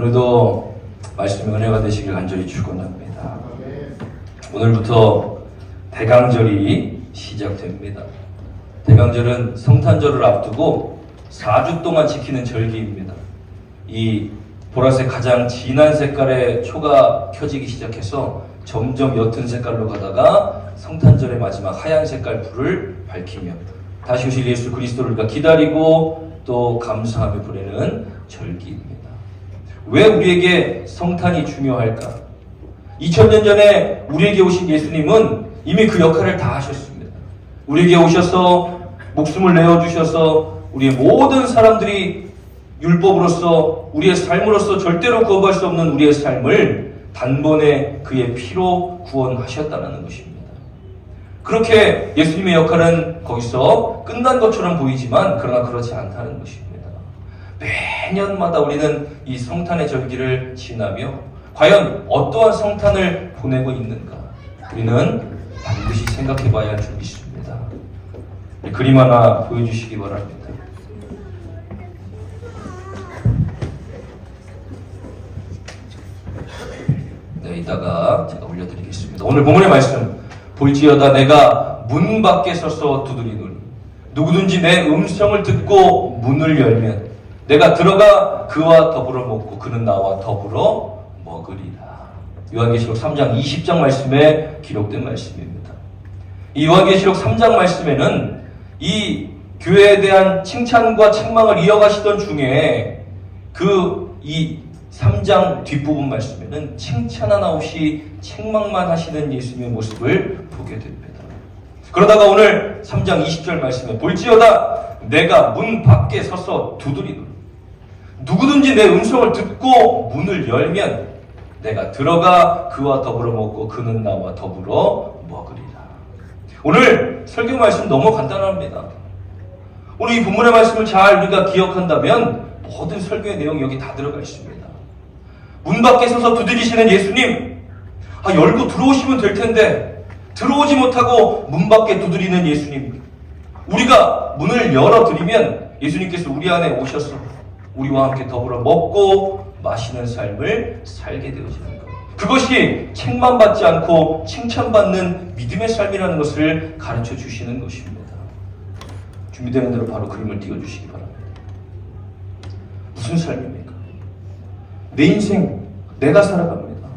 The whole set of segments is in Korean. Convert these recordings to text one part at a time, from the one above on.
오늘도 말씀의 은혜가 되시길 간절히 축원합니다. 오늘부터 대강절이 시작됩니다. 대강절은 성탄절을 앞두고 4주 동안 지키는 절기입니다. 이 보라색 가장 진한 색깔의 초가 켜지기 시작해서 점점 옅은 색깔로 가다가 성탄절의 마지막 하얀 색깔 불을 밝히며 다시 오실 예수 그리스도를 우리가 기다리고 또 감사하며 보내는 절기입니다. 왜 우리에게 성탄이 중요할까? 2000년 전에 우리에게 오신 예수님은 이미 그 역할을 다 하셨습니다. 우리에게 오셔서 목숨을 내어주셔서 우리의 모든 사람들이 율법으로서 우리의 삶으로서 절대로 구원할 수 없는 우리의 삶을 단번에 그의 피로 구원하셨다는 것입니다. 그렇게 예수님의 역할은 거기서 끝난 것처럼 보이지만 그러나 그렇지 않다는 것입니다. 매년마다 우리는 이 성탄의 절기를 지나며 과연 어떠한 성탄을 보내고 있는가 우리는 반드시 생각해 봐야 할 줄 믿습니다. 그림 하나 보여주시기 바랍니다. 네, 이따가 제가 올려드리겠습니다. 오늘 본문의 말씀 볼지어다 내가 문 밖에 서서 두드리노니 누구든지 내 음성을 듣고 문을 열면 내가 들어가 그와 더불어 먹고 그는 나와 더불어 먹으리라. 요한계시록 3장 20장 말씀에 기록된 말씀입니다. 이 요한계시록 3장 말씀에는 이 교회에 대한 칭찬과 책망을 이어가시던 중에 이 3장 뒷부분 말씀에는 칭찬 하나 없이 책망만 하시는 예수님의 모습을 보게 됩니다. 그러다가 오늘 3장 20절 말씀에 볼지어다 내가 문 밖에 서서 두드리노니 누구든지 내 음성을 듣고 문을 열면 내가 들어가 그와 더불어 먹고 그는 나와 더불어 먹으리라. 오늘 설교 말씀 너무 간단합니다. 오늘 이 본문의 말씀을 잘 우리가 기억한다면 모든 설교의 내용이 여기 다 들어가 있습니다. 문 밖에 서서 두드리시는 예수님, 열고 들어오시면 될 텐데 들어오지 못하고 문 밖에 두드리는 예수님, 우리가 문을 열어드리면 예수님께서 우리 안에 오셔서 우리와 함께 더불어 먹고 마시는 삶을 살게 되어지는 것. 그것이 책망받지 않고 칭찬받는 믿음의 삶이라는 것을 가르쳐 주시는 것입니다. 준비되는 대로 바로 그림을 띄워주시기 바랍니다. 무슨 삶입니까? 내 인생 내가 살아갑니다.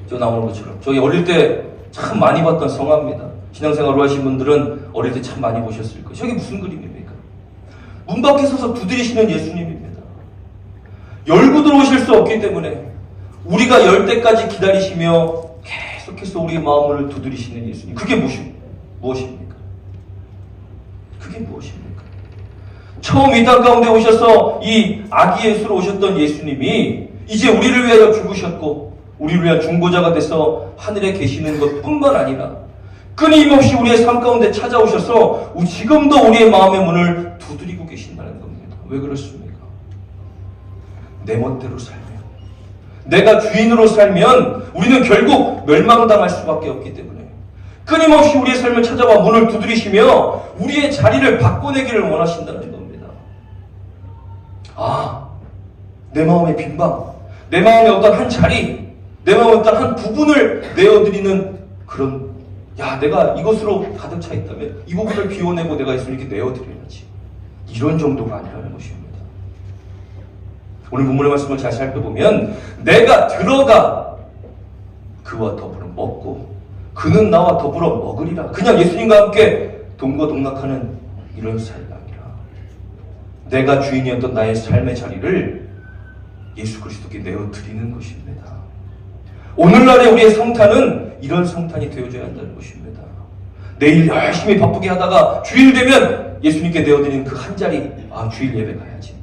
저 나오는 것처럼 저희 어릴 때 참 많이 봤던 성화입니다. 신앙생활을 하신 분들은 어릴 때 참 많이 보셨을 거예요. 저게 무슨 그림입니까? 문 밖에 서서 두드리시는 예수님입니다. 열고 들어오실 수 없기 때문에 우리가 열 때까지 기다리시며 계속해서 우리의 마음을 두드리시는 예수님. 그게 무엇입니까? 그게 무엇입니까? 처음 이 땅 가운데 오셔서 이 아기 예수로 오셨던 예수님이 이제 우리를 위하여 죽으셨고 우리를 위한 중보자가 돼서 하늘에 계시는 것뿐만 아니라 끊임없이 우리의 삶 가운데 찾아오셔서 지금도 우리의 마음의 문을 두드리고 계신다는 겁니다. 왜 그렇습니까? 내 멋대로 살면, 내가 주인으로 살면 우리는 결국 멸망당할 수밖에 없기 때문에 끊임없이 우리의 삶을 찾아와 문을 두드리시며 우리의 자리를 바꿔내기를 원하신다는 겁니다. 내 마음의 빈방, 내 마음의 어떤 한 자리, 내 마음의 어떤 한 부분을 내어드리는 그런, 내가 이것으로 가득 차 있다면 이 부분을 비워내고 내가 예수님께 내어드려야지. 이런 정도가 아니라는 것입니다. 오늘 본문의 말씀을 잘 살펴보면 내가 들어가 그와 더불어 먹고 그는 나와 더불어 먹으리라. 그냥 예수님과 함께 동거동락하는 이런 사이가 아니라 내가 주인이었던 나의 삶의 자리를 예수 그리스도께 내어드리는 것입니다. 오늘날의 우리의 성탄은 이런 성탄이 되어줘야 한다는 것입니다. 내일 열심히 바쁘게 하다가 주일 되면 예수님께 내어드리는 그 한 자리, 주일 예배 가야지.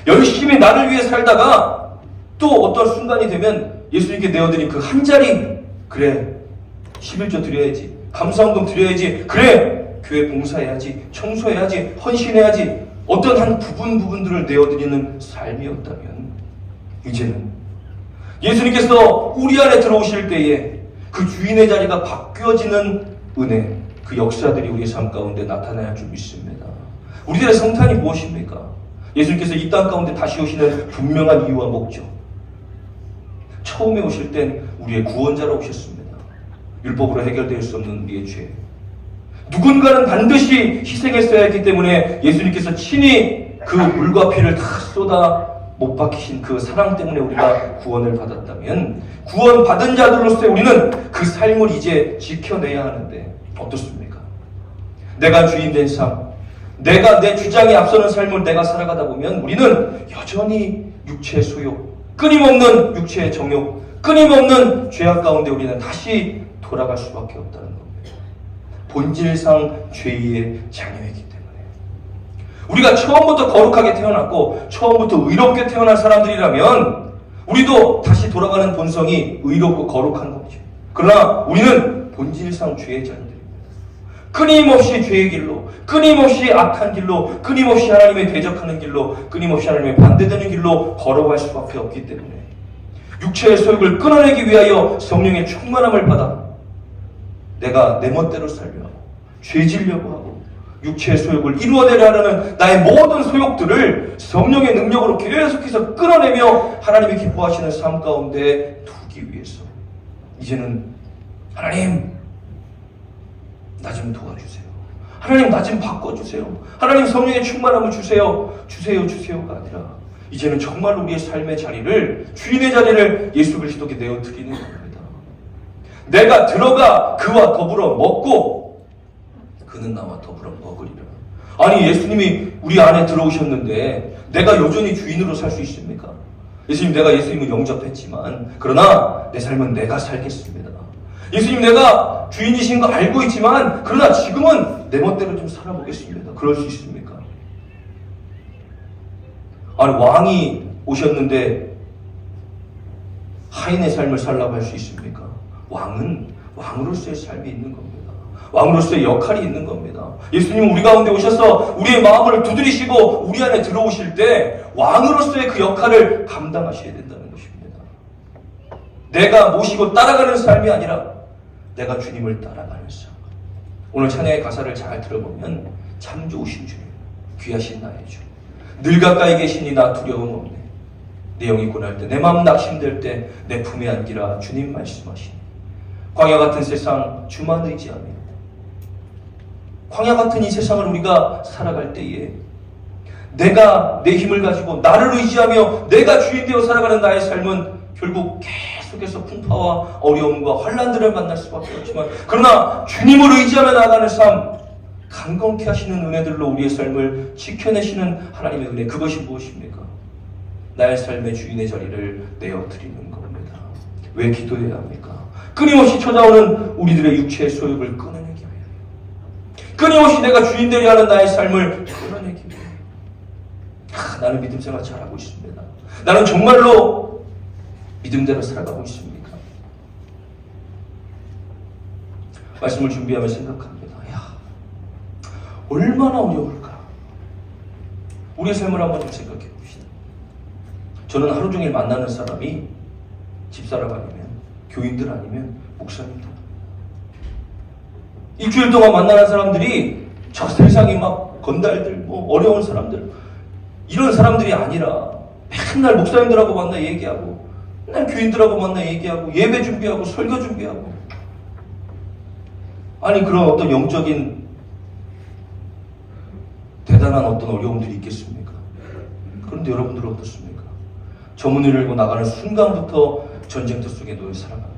열심히 나를 위해 살다가 또 어떤 순간이 되면 예수님께 내어드린 그 한 자리, 그래 11조 드려야지, 감사헌금 드려야지, 그래 교회 봉사해야지, 청소해야지, 헌신해야지, 어떤 한 부분들을 내어드리는 삶이었다면 이제는 예수님께서 우리 안에 들어오실 때에 그 주인의 자리가 바뀌어지는 은혜, 그 역사들이 우리의 삶 가운데 나타나야 할 줄 믿습니다. 우리들의 성탄이 무엇입니까? 예수님께서 이 땅 가운데 다시 오시는 분명한 이유와 목적. 처음에 오실 땐 우리의 구원자로 오셨습니다. 율법으로 해결될 수 없는 우리의 죄. 누군가는 반드시 희생했어야 했기 때문에 예수님께서 친히 그 물과 피를 다 쏟아 못 박히신 그 사랑 때문에 우리가 구원을 받았다면, 구원받은 자들로서 우리는 그 삶을 이제 지켜내야 하는데 어떻습니까? 내가 주인 된 삶, 내가 내 주장이 앞서는 삶을 내가 살아가다 보면 우리는 여전히 육체의 소욕, 끊임없는 육체의 정욕, 끊임없는 죄악 가운데 우리는 다시 돌아갈 수밖에 없다는 겁니다. 본질상 죄의 자녀이기 때문에. 우리가 처음부터 거룩하게 태어났고 처음부터 의롭게 태어난 사람들이라면 우리도 다시 돌아가는 본성이 의롭고 거룩한 거죠. 그러나 우리는 본질상 죄의 자녀들입니다. 끊임없이 죄의 길로, 끊임없이 악한 길로, 끊임없이 하나님의 대적하는 길로, 끊임없이 하나님의 반대되는 길로 걸어갈 수밖에 없기 때문에 육체의 소욕을 끊어내기 위하여 성령의 충만함을 받아 내가 내 멋대로 살려 하고 죄지려고 하고 육체의 소욕을 이루어내려 하는 나의 모든 소욕들을 성령의 능력으로 계속해서 끊어내며 하나님이 기뻐하시는 삶 가운데 두기 위해서 이제는 하나님 나 좀 도와주세요. 하나님 나 좀 바꿔주세요. 하나님 성령의 충만함을 주세요. 주세요가 아니라 이제는 정말 우리의 삶의 자리를, 주인의 자리를 예수 그리스도께 내어드리는 겁니다. 내가 들어가 그와 더불어 먹고 그는 나와 더불어 먹으리라. 아니 예수님이 우리 안에 들어오셨는데 내가 여전히 주인으로 살 수 있습니까? 예수님, 내가 예수님을 영접했지만 그러나 내 삶은 내가 살겠습니다. 예수님, 내가 주인이신 거 알고 있지만 그러나 지금은 내 멋대로 좀 살아보겠습니다. 그럴 수 있습니까? 아니 왕이 오셨는데 하인의 삶을 살라고 할 수 있습니까? 왕은 왕으로서의 삶이 있는 겁니다. 왕으로서의 역할이 있는 겁니다. 예수님은 우리 가운데 오셔서 우리의 마음을 두드리시고 우리 안에 들어오실 때 왕으로서의 그 역할을 감당하셔야 된다는 것입니다. 내가 모시고 따라가는 삶이 아니라 내가 주님을 따라가는 삶. 오늘 찬양의 가사를 잘 들어보면 참 좋으신 주님, 귀하신 나의 주, 늘 가까이 계시니 나 두려움 없네. 내 영이 고날 때, 내 마음 낙심될 때 내 품에 안기라 주님 말씀하시니 광야 같은 세상 주만 의지하며 광야 같은 이 세상을 우리가 살아갈 때에 내가 내 힘을 가지고 나를 의지하며 내가 주인 되어 살아가는 나의 삶은 결국 계속해서 풍파와 어려움과 환난들을 만날 수밖에 없지만 그러나 주님을 의지하며 나아가는 삶, 강건케 하시는 은혜들로 우리의 삶을 지켜내시는 하나님의 은혜, 그것이 무엇입니까? 나의 삶의 주인의 자리를 내어드리는 겁니다. 왜 기도해야 합니까? 끊임없이 찾아오는 우리들의 육체의 소욕을 끊어내기 위해, 끊임없이 내가 주인 되려 하는 나의 삶을 끊어내기 위해. 나는 믿음 생활 잘하고 있습니다. 나는 정말로 믿음대로 살아가고 있습니까? 말씀을 준비하며 생각합니다. 얼마나 어려울까? 우리의 삶을 한번 좀 생각해 봅시다. 저는 하루 종일 만나는 사람이 집사람 아니면 교인들 아니면 목사님들. 일주일 동안 만나는 사람들이 저 세상이 막 건달들, 어려운 사람들, 이런 사람들이 아니라 맨날 목사님들하고 만나 얘기하고 맨날 교인들하고 만나 얘기하고 예배 준비하고 설교 준비하고, 아니 그런 어떤 영적인 대단한 어떤 어려움들이 있겠습니까? 그런데 여러분들은 어떻습니까? 저 문을 열고 나가는 순간부터 전쟁터 속에 놓여 살아갑니다.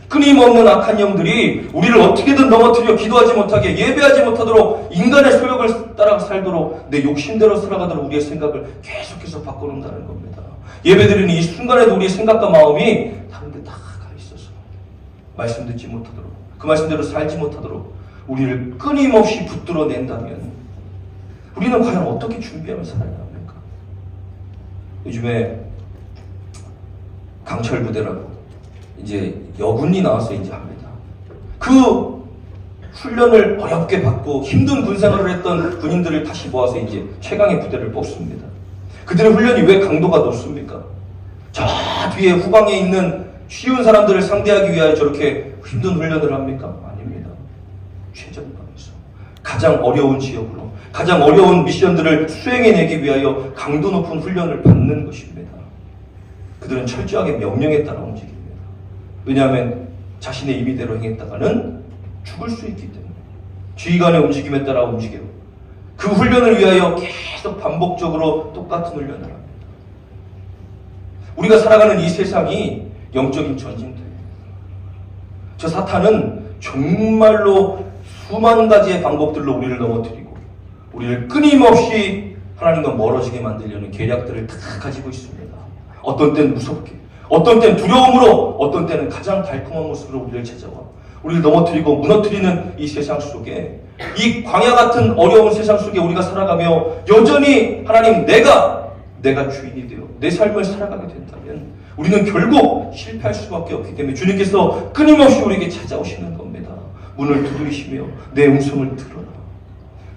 끊임없는 악한 영들이 우리를 어떻게든 넘어뜨려 기도하지 못하게, 예배하지 못하도록, 인간의 소욕을 따라 살도록, 내 욕심대로 살아가도록 우리의 생각을 계속해서 바꿔놓는다는 겁니다. 예배드리는 이 순간에도 우리의 생각과 마음이 다른 데 다 가 있어서 말씀 듣지 못하도록, 그 말씀대로 살지 못하도록 우리를 끊임없이 붙들어 낸다면 우리는 과연 어떻게 준비하며 살아야 합니까? 요즘에 강철 부대라고 이제 여군이 나와서 이제 합니다. 그 훈련을 어렵게 받고 힘든 군생활을 했던 군인들을 다시 모아서 이제 최강의 부대를 뽑습니다. 그들의 훈련이 왜 강도가 높습니까? 저 뒤에 후방에 있는 쉬운 사람들을 상대하기 위하여 저렇게 힘든 훈련을 합니까? 아닙니다. 최전방에서 가장 어려운 지역으로, 가장 어려운 미션들을 수행해내기 위하여 강도 높은 훈련을 받는 것입니다. 그들은 철저하게 명령에 따라 움직입니다. 왜냐하면 자신의 임의대로 행했다가는 죽을 수 있기 때문에 지휘관의 움직임에 따라 움직여 그 훈련을 위하여 계속 반복적으로 똑같은 훈련을 합니다. 우리가 살아가는 이 세상이 영적인 전쟁터예요. 저 사탄은 정말로 수만 가지의 방법들로 우리를 넘어뜨리고 우리를 끊임없이 하나님과 멀어지게 만들려는 계략들을 다 가지고 있습니다. 어떤 때는 무섭게, 어떤 때는 두려움으로, 어떤 때는 가장 달콤한 모습으로 우리를 찾아와 우리를 넘어뜨리고 무너뜨리는 이 세상 속에, 이 광야 같은 어려운 세상 속에 우리가 살아가며 여전히 하나님 내가 주인이 되어 내 삶을 살아가게 된다면 우리는 결국 실패할 수밖에 없기 때문에 주님께서 끊임없이 우리에게 찾아오시는 겁니다. 문을 두드리시며 내 음성을 들어라,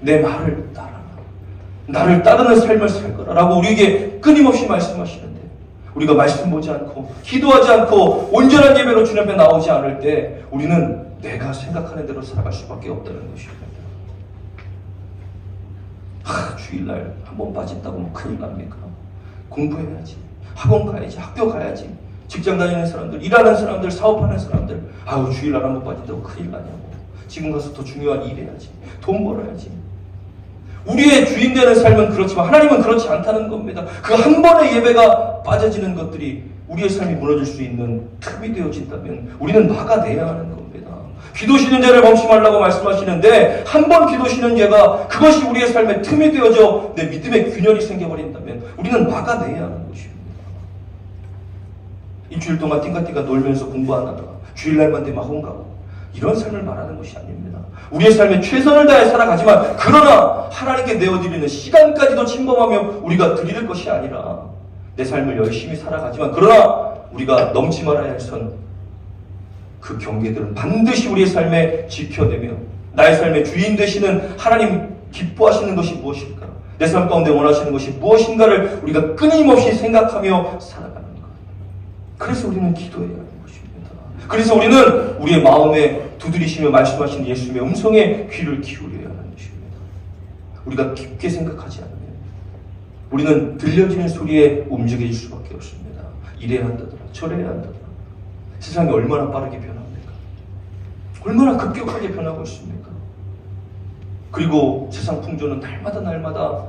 내 말을 따라라, 나를 따르는 삶을 살 거라 라고 우리에게 끊임없이 말씀하시는데, 우리가 말씀 보지 않고 기도하지 않고 온전한 예배로 주님 앞에 나오지 않을 때 우리는 내가 생각하는 대로 살아갈 수밖에 없다는 것입니다. 주일날 한 번 빠진다고 뭐 큰일 납니까? 공부해야지, 학원 가야지, 학교 가야지, 직장 다니는 사람들, 일하는 사람들, 사업하는 사람들, 주일날 한 번 빠진다고 큰일 나냐고, 지금 가서 더 중요한 일 해야지, 돈 벌어야지. 우리의 주인 되는 삶은 그렇지만 하나님은 그렇지 않다는 겁니다. 그 한 번의 예배가 빠져지는 것들이 우리의 삶이 무너질 수 있는 틈이 되어진다면 우리는 막아내야 하는 겁니다. 기도 쉬는 죄를 멈추지 말라고 말씀하시는데 한 번 기도 쉬는 죄가 그것이 우리의 삶의 틈이 되어져 내 믿음의 균열이 생겨버린다면 우리는 막아내야 하는 것입니다. 일주일 동안 띵가띵가 놀면서 공부하다가 주일날만 되면 학원 가고 이런 삶을 말하는 것이 아닙니다. 우리의 삶에 최선을 다해 살아가지만 그러나 하나님께 내어드리는 시간까지도 침범하며 우리가 드릴 것이 아니라 내 삶을 열심히 살아가지만 그러나 우리가 넘지 말아야 할 선, 그 경계들은 반드시 우리의 삶에 지켜내며 나의 삶의 주인 되시는 하나님 기뻐하시는 것이 무엇일까? 내 삶 가운데 원하시는 것이 무엇인가를 우리가 끊임없이 생각하며 살아가는 것. 그래서 우리는 기도해야 하는 것입니다. 그래서 우리는 우리의 마음에 두드리시며 말씀하시는 예수님의 음성에 귀를 기울여야 하는 것입니다. 우리가 깊게 생각하지 않으면 우리는 들려지는 소리에 움직일 수밖에 없습니다. 이래야 한다더라, 저래야 한다더라. 세상이 얼마나 빠르게 변합니까? 얼마나 급격하게 변하고 있습니까? 그리고 세상 풍조는 날마다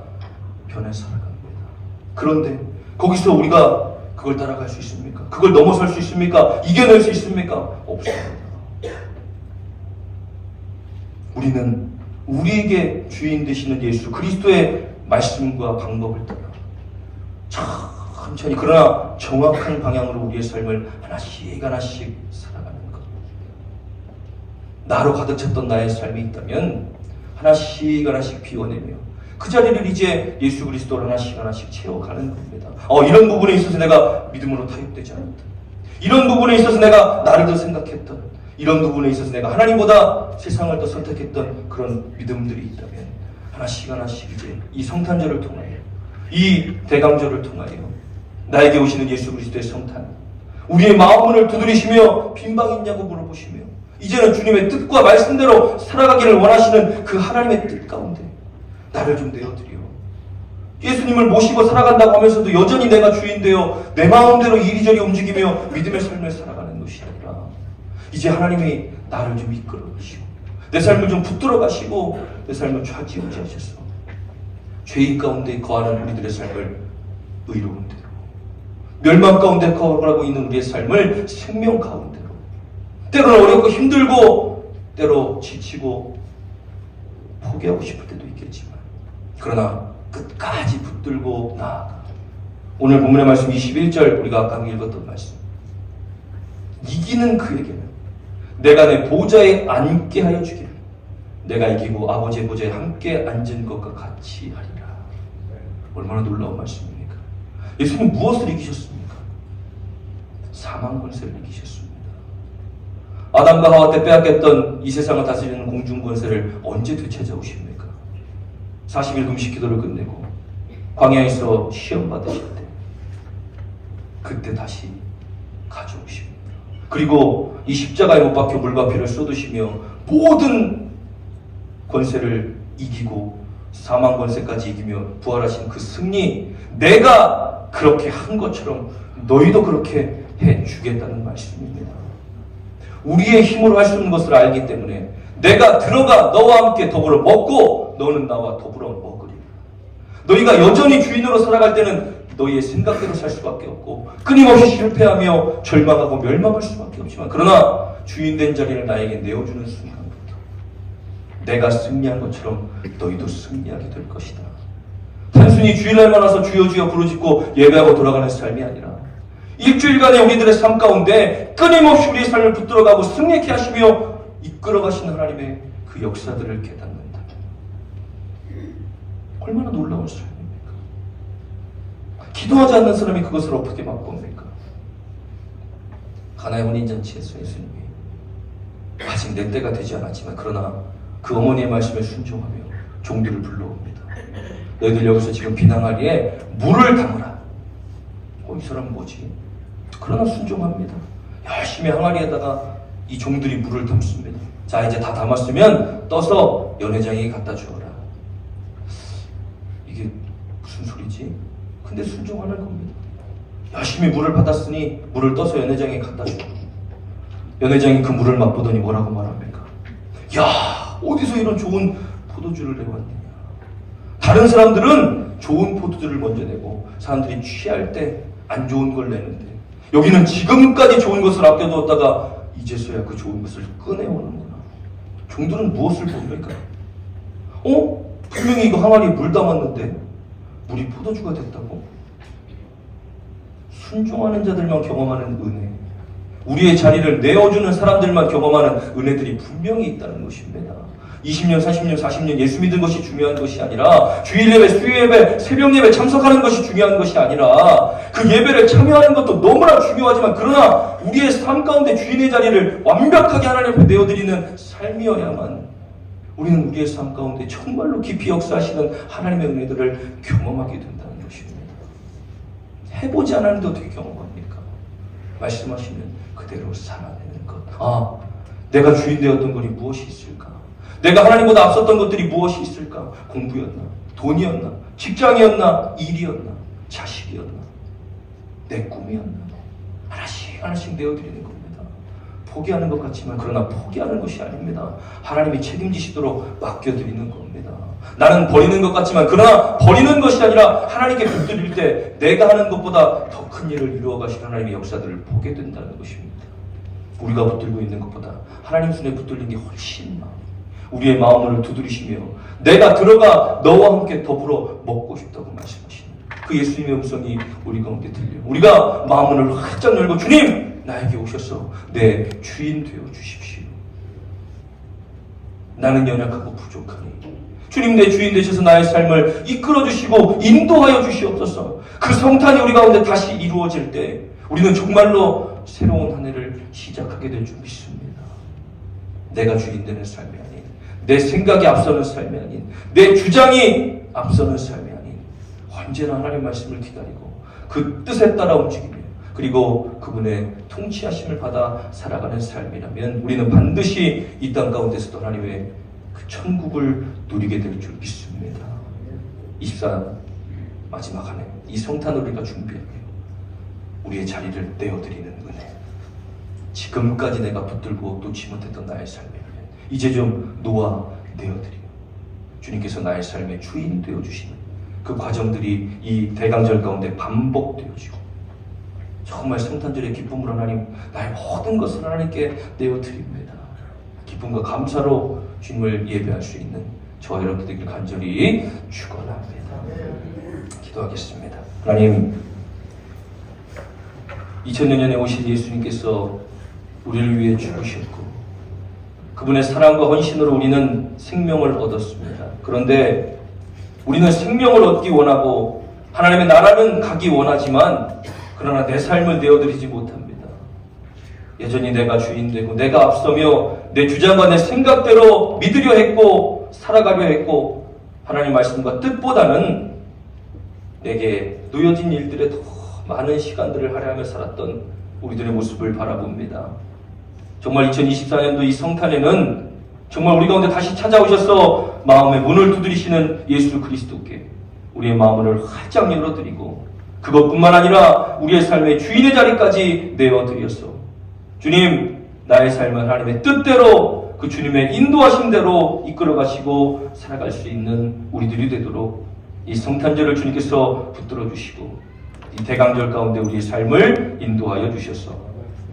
변해 살아갑니다. 그런데 거기서 우리가 그걸 따라갈 수 있습니까? 그걸 넘어설 수 있습니까? 이겨낼 수 있습니까? 없습니다. 우리는 우리에게 주인 되시는 예수 그리스도의 말씀과 방법을 따라 천천히 그러나 정확한 방향으로 우리의 삶을 하나씩 살아가는 것. 나로 가득 찼던 나의 삶이 있다면 하나씩 비워내며 그 자리를 이제 예수 그리스도로 하나씩 채워가는 겁니다. 이런 부분에 있어서 내가 믿음으로 타협되지 않았다. 이런 부분에 있어서 내가 나를 더 생각했던, 이런 부분에 있어서 내가 하나님보다 세상을 더 선택했던 그런 믿음들이 있다면 하나씩 이제 이 성탄절을 통하여, 이 대강절을 통하여 나에게 오시는 예수 그리스도의 성탄, 우리의 마음문을 두드리시며 빈방 있냐고 물어보시며 이제는 주님의 뜻과 말씀대로 살아가기를 원하시는 그 하나님의 뜻 가운데 나를 좀 내어드려. 예수님을 모시고 살아간다고 하면서도 여전히 내가 주인 되어 내 마음대로 이리저리 움직이며 믿음의 삶을 살아가는 것이 아니라 이제 하나님이 나를 좀 이끌어 가시고 내 삶을 좀 붙들어 가시고 내 삶을 좌지우지하셔서 죄인 가운데 거하는 우리들의 삶을 의로운 대로, 멸망 가운데 거하고 있는 우리의 삶을 생명 가운데로, 때로는 어렵고 힘들고 때로 지치고 포기하고 싶을 때도 있겠지만 그러나 끝까지 붙들고 나아가. 오늘 본문의 말씀 21절 우리가 아까 읽었던 말씀, 이기는 그에게는 내가 내 보좌에 앉게 하여 주기를 내가 이기고 아버지의 보좌에 함께 앉은 것과 같이 하리라. 얼마나 놀라운 말씀입니까? 예수님 무엇을 이기셨습니까? 사망 권세를 이기셨습니다. 아담과 하와 때 빼앗겼던 이 세상을 다스리는 공중 권세를 언제 되찾아오십니까? 40일 금식 기도를 끝내고 광야에서 시험 받으실 때 그때 다시 가져오십니다. 그리고 이 십자가에 못 박혀 물과 피를 쏟으시며 모든 권세를 이기고 사망 권세까지 이기며 부활하신 그 승리, 내가 그렇게 한 것처럼 너희도 그렇게 해주겠다는 말씀입니다. 우리의 힘으로 할 수 없는 것을 알기 때문에 내가 들어가 너와 함께 더불어 먹고 너는 나와 더불어 먹으리라. 너희가 여전히 주인으로 살아갈 때는 너희의 생각대로 살 수밖에 없고 끊임없이 실패하며 절망하고 멸망할 수밖에 없지만, 그러나 주인된 자리를 나에게 내어주는 순간부터 내가 승리한 것처럼 너희도 승리하게 될 것이다. 단순히 주일날만 와서 주여 주여 부르짖고 예배하고 돌아가는 삶이 아니라 일주일간의 우리들의 삶 가운데 끊임없이 우리의 삶을 붙들어가고 승리케 하시며 이끌어가시는 하나님의 그 역사들을 깨닫는다. 얼마나 놀라운 삶입니까? 기도하지 않는 사람이 그것을 어떻게 맛봅니까? 가나의 혼인잔치에서 예수님이 아직 내 때가 되지 않았지만 그러나 그 어머니의 말씀에 순종하며 종들을 불러옵니다. 너희들 여기서 지금 비낭하리에 물을 담으라. 이 사람은 뭐지? 그러나 순종합니다. 열심히 항아리에다가 이 종들이 물을 담습니다. 자, 이제 다 담았으면 떠서 연회장에게 갖다 주어라. 이게 무슨 소리지? 근데 순종하는 겁니다. 열심히 물을 받았으니 물을 떠서 연회장에 갖다 주어라. 연회장이 그 물을 맛보더니 뭐라고 말합니까? 야, 어디서 이런 좋은 포도주를 내왔느냐. 다른 사람들은 좋은 포도주를 먼저 내고 사람들이 취할 때 안 좋은 걸 내는데 여기는 지금까지 좋은 것을 아껴두었다가 이제서야 그 좋은 것을 꺼내오는구나. 종들은 무엇을 봅니까? 분명히 이거 항아리에 물 담았는데 물이 포도주가 됐다고? 순종하는 자들만 경험하는 은혜, 우리의 자리를 내어주는 사람들만 경험하는 은혜들이 분명히 있다는 것입니다. 20년, 30년, 40년 예수 믿은 것이 중요한 것이 아니라 주일 예배, 수요 예배, 새벽 예배 참석하는 것이 중요한 것이 아니라 그 예배를 참여하는 것도 너무나 중요하지만 그러나 우리의 삶 가운데 주인의 자리를 완벽하게 하나님 앞에 내어드리는 삶이어야만 우리는 우리의 삶 가운데 정말로 깊이 역사하시는 하나님의 은혜들을 경험하게 된다는 것입니다. 해보지 않았는데 어떻게 경험합니까? 말씀하시면 그대로 살아내는 것. 내가 주인 되었던 것이 무엇이 있을까? 내가 하나님보다 앞섰던 것들이 무엇이 있을까? 공부였나? 돈이었나? 직장이었나? 일이었나? 자식이었나? 내 꿈이었나? 하나씩 하나씩 내어드리는 겁니다. 포기하는 것 같지만 그러나 포기하는 것이 아닙니다. 하나님이 책임지시도록 맡겨드리는 겁니다. 나는 버리는 것 같지만 그러나 버리는 것이 아니라 하나님께 붙들릴 때 내가 하는 것보다 더 큰 일을 이루어 가신 하나님의 역사들을 보게 된다는 것입니다. 우리가 붙들고 있는 것보다 하나님 손에 붙들린 게 훨씬 많아요. 우리의 마음을 두드리시며 내가 들어가 너와 함께 더불어 먹고 싶다고 말씀하시는 그 예수님의 음성이 우리 가운데 들려요. 우리가 마음을 활짝 열고 주님 나에게 오셔서 내 주인 되어 주십시오. 나는 연약하고 부족하니 주님 내 주인 되셔서 나의 삶을 이끌어 주시고 인도하여 주시옵소서. 그 성탄이 우리 가운데 다시 이루어질 때 우리는 정말로 새로운 한 해를 시작하게 될 줄 믿습니다. 내가 주인 되는 삶이 아닌, 내 생각이 앞서는 삶이 아닌, 내 주장이 앞서는 삶이 아닌, 언제나 하나님 말씀을 기다리고 그 뜻에 따라 움직이며 그리고 그분의 통치하심을 받아 살아가는 삶이라면 우리는 반드시 이 땅 가운데서도 하나님의 그 천국을 누리게 될 줄 믿습니다. 24 마지막 한 해 이 성탄을 우리가 준비하며 우리의 자리를 내어드리는 은혜, 지금까지 내가 붙들고 놓지 못했던 나의 삶이라면 이제 좀 놓아 내어드리며 주님께서 나의 삶의 주인이 되어주시는 그 과정들이 이 대강절 가운데 반복되어지고 정말 성탄절의 기쁨으로 하나님 나의 모든 것을 하나님께 내어드립니다. 기쁨과 감사로 주님을 예배할 수 있는 저와 여러분들 되길 간절히 축원합니다. 기도하겠습니다. 하나님, 2000년에 오신 예수님께서 우리를 위해 죽으셨고 그분의 사랑과 헌신으로 우리는 생명을 얻었습니다. 그런데 우리는 생명을 얻기 원하고 하나님의 나라는 가기 원하지만 그러나 내 삶을 내어드리지 못합니다. 여전히 내가 주인 되고 내가 앞서며 내 주장과 내 생각대로 믿으려 했고 살아가려 했고 하나님 말씀과 뜻보다는 내게 놓여진 일들에 더 많은 시간들을 할애하며 살았던 우리들의 모습을 바라봅니다. 정말 2024년도 이 성탄에는 정말 우리 가운데 다시 찾아오셔서 마음의 문을 두드리시는 예수 그리스도께 우리의 마음을 활짝 열어드리고 그것뿐만 아니라 우리의 삶의 주인의 자리까지 내어드렸소. 주님, 나의 삶은 하나님의 뜻대로 그 주님의 인도하심대로 이끌어가시고 살아갈 수 있는 우리들이 되도록 이 성탄절을 주님께서 붙들어 주시고 이 대강절 가운데 우리의 삶을 인도하여 주셔서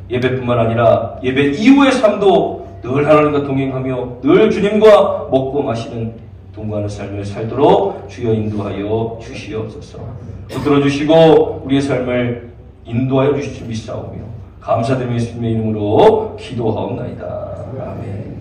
예배뿐만 아니라 예배 이후의 삶도 늘 하나님과 동행하며 늘 주님과 먹고 마시는 동거하는 삶을 살도록 주여 인도하여 주시옵소서. 붙들어 주시고 우리의 삶을 인도하여 주실 줄 믿사오며 감사드리며 예수님의 이름으로 기도하옵나이다. 아멘.